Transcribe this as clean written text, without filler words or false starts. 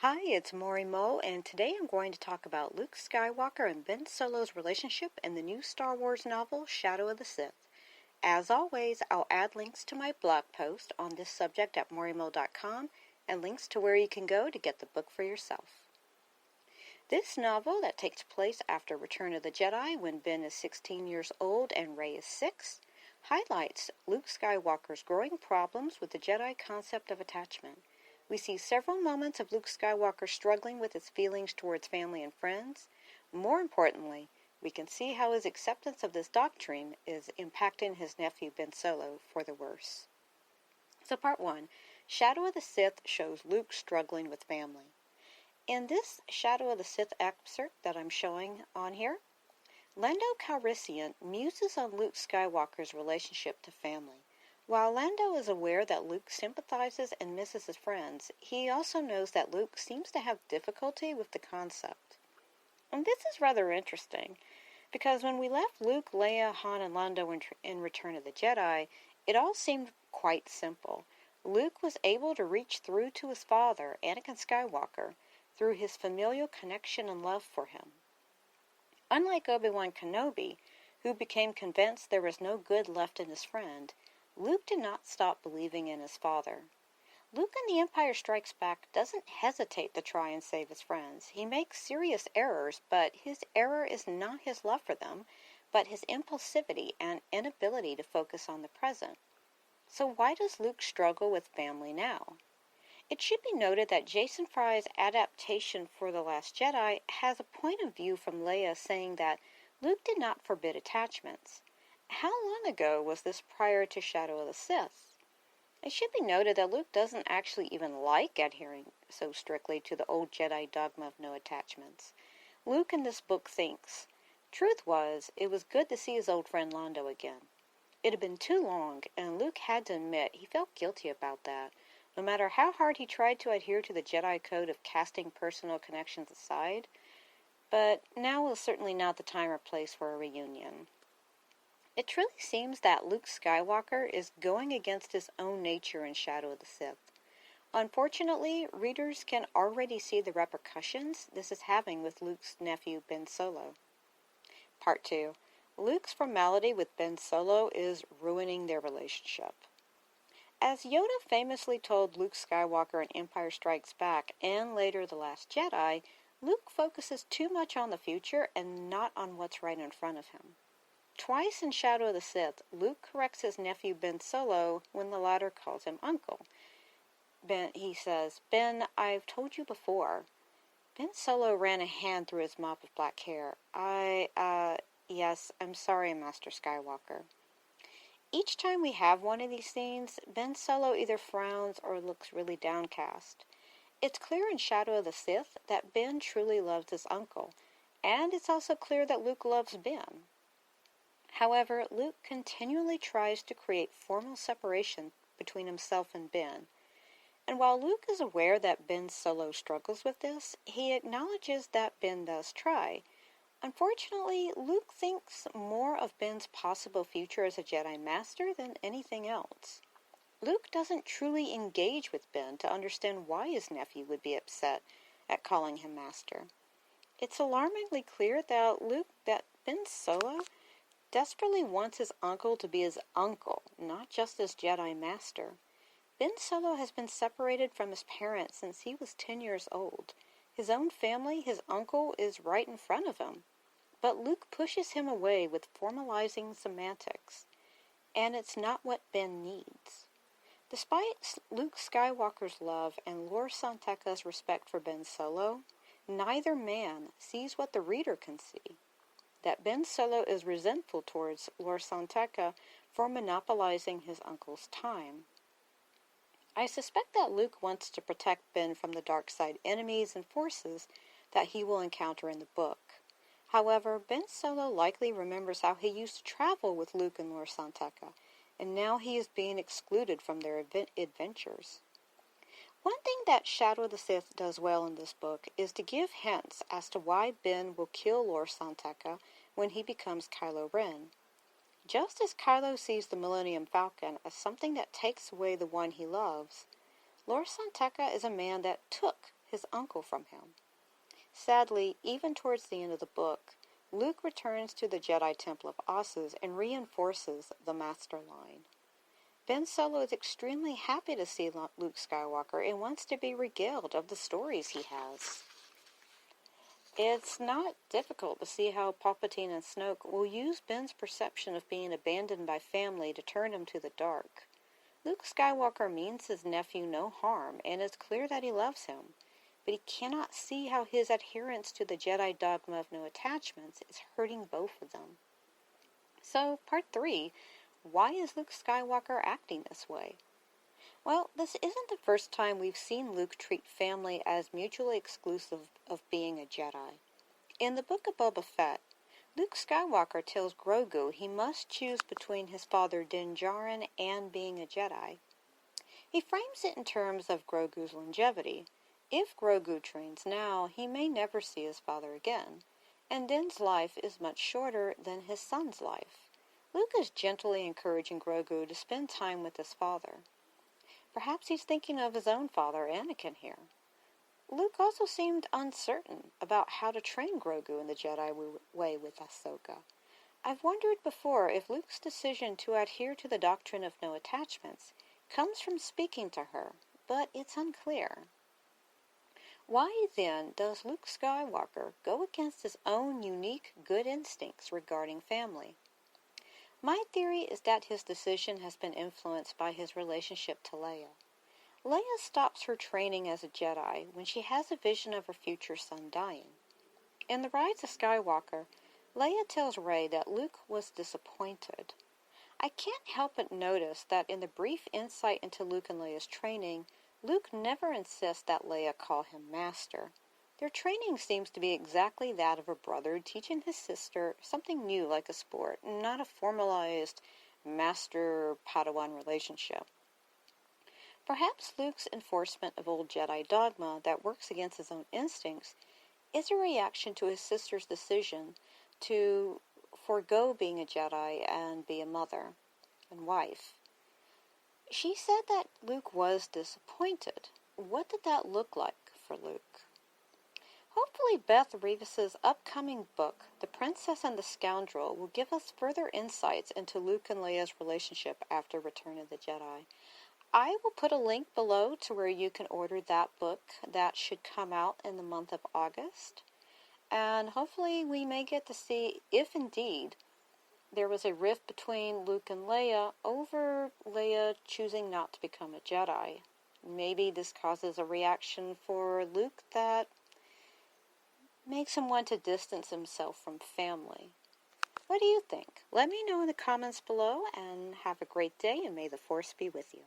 Hi, it's Maury Moe, and today I'm going to talk about Luke Skywalker and Ben Solo's relationship in the new Star Wars novel, Shadow of the Sith. As always, I'll add links to my blog post on this subject at maurymoe.com and links to where you can go to get the book for yourself. This novel, that takes place after Return of the Jedi when Ben is 16 years old and Rey is 6, highlights Luke Skywalker's growing problems with the Jedi concept of attachment. We see several moments of Luke Skywalker struggling with his feelings towards family and friends. More importantly, we can see how his acceptance of this doctrine is impacting his nephew Ben Solo for the worse. So Part 1, Shadow of the Sith shows Luke struggling with family. In this Shadow of the Sith excerpt that I'm showing on here, Lando Calrissian muses on Luke Skywalker's relationship to family. While Lando is aware that Luke sympathizes and misses his friends, he also knows that Luke seems to have difficulty with the concept. And this is rather interesting, because when we left Luke, Leia, Han, and Lando in Return of the Jedi, it all seemed quite simple. Luke was able to reach through to his father, Anakin Skywalker, through his familial connection and love for him. Unlike Obi-Wan Kenobi, who became convinced there was no good left in his friend, Luke did not stop believing in his father. Luke in The Empire Strikes Back doesn't hesitate to try and save his friends. He makes serious errors, but his error is not his love for them, but his impulsivity and inability to focus on the present. So why does Luke struggle with family now? It should be noted that Jason Fry's adaptation for The Last Jedi has a point of view from Leia saying that Luke did not forbid attachments. How long ago was this prior to Shadow of the Sith? It should be noted that Luke doesn't actually even like adhering so strictly to the old Jedi dogma of no attachments. Luke in this book thinks, truth was, it was good to see his old friend Lando again. It had been too long, and Luke had to admit he felt guilty about that, no matter how hard he tried to adhere to the Jedi code of casting personal connections aside. But now was certainly not the time or place for a reunion. It truly seems that Luke Skywalker is going against his own nature in Shadow of the Sith. Unfortunately, readers can already see the repercussions this is having with Luke's nephew Ben Solo. Part 2. Luke's formality with Ben Solo is ruining their relationship. As Yoda famously told Luke Skywalker in Empire Strikes Back and later The Last Jedi, Luke focuses too much on the future and not on what's right in front of him. Twice in Shadow of the Sith, Luke corrects his nephew Ben Solo when the latter calls him uncle. He says, Ben, I've told you before. Ben Solo ran a hand through his mop of black hair. Yes, I'm sorry, Master Skywalker. Each time we have one of these scenes, Ben Solo either frowns or looks really downcast. It's clear in Shadow of the Sith that Ben truly loves his uncle, and it's also clear that Luke loves Ben. However, Luke continually tries to create formal separation between himself and Ben. And while Luke is aware that Ben Solo struggles with this, he acknowledges that Ben does try. Unfortunately, Luke thinks more of Ben's possible future as a Jedi Master than anything else. Luke doesn't truly engage with Ben to understand why his nephew would be upset at calling him Master. It's alarmingly clear that Ben Solo desperately wants his uncle to be his uncle, not just his Jedi Master. Ben Solo has been separated from his parents since he was 10 years old. His own family, his uncle, is right in front of him. But Luke pushes him away with formalizing semantics, and it's not what Ben needs. Despite Luke Skywalker's love and Lor San Tekka's respect for Ben Solo, neither man sees what the reader can see. That Ben Solo is resentful towards Lor San Tekka for monopolizing his uncle's time. I suspect that Luke wants to protect Ben from the dark side enemies and forces that he will encounter in the book. However, Ben Solo likely remembers how he used to travel with Luke and Lor San Tekka, and now he is being excluded from their adventures. One thing that Shadow of the Sith does well in this book is to give hints as to why Ben will kill Lor San Tekka when he becomes Kylo Ren. Just as Kylo sees the Millennium Falcon as something that takes away the one he loves, Lor San Tekka is a man that took his uncle from him. Sadly, even towards the end of the book, Luke returns to the Jedi Temple of Ossus and reinforces the Master line. Ben Solo is extremely happy to see Luke Skywalker and wants to be regaled of the stories he has. It's not difficult to see how Palpatine and Snoke will use Ben's perception of being abandoned by family to turn him to the dark. Luke Skywalker means his nephew no harm, and it's clear that he loves him, but he cannot see how his adherence to the Jedi dogma of no attachments is hurting both of them. So, part 3, why is Luke Skywalker acting this way? Well, this isn't the first time we've seen Luke treat family as mutually exclusive of being a Jedi. In the Book of Boba Fett, Luke Skywalker tells Grogu he must choose between his father Din Djarin and being a Jedi. He frames it in terms of Grogu's longevity. If Grogu trains now, he may never see his father again, and Din's life is much shorter than his son's life. Luke is gently encouraging Grogu to spend time with his father. Perhaps he's thinking of his own father, Anakin, here. Luke also seemed uncertain about how to train Grogu in the Jedi way with Ahsoka. I've wondered before if Luke's decision to adhere to the doctrine of no attachments comes from speaking to her, but it's unclear. Why, then, does Luke Skywalker go against his own unique good instincts regarding family? My theory is that his decision has been influenced by his relationship to Leia. Leia stops her training as a Jedi when she has a vision of her future son dying. In The Rise of Skywalker, Leia tells Rey that Luke was disappointed. I can't help but notice that in the brief insight into Luke and Leia's training, Luke never insists that Leia call him Master. Their training seems to be exactly that of a brother teaching his sister something new like a sport, not a formalized Master-Padawan relationship. Perhaps Luke's enforcement of old Jedi dogma that works against his own instincts is a reaction to his sister's decision to forego being a Jedi and be a mother and wife. She said that Luke was disappointed. What did that look like for Luke? Hopefully Beth Revis's upcoming book, The Princess and the Scoundrel, will give us further insights into Luke and Leia's relationship after Return of the Jedi. I will put a link below to where you can order that book that should come out in the month of August. And hopefully we may get to see if indeed there was a rift between Luke and Leia over Leia choosing not to become a Jedi. Maybe this causes a reaction for Luke that makes him want to distance himself from family. What do you think? Let me know in the comments below, and have a great day, and may the Force be with you.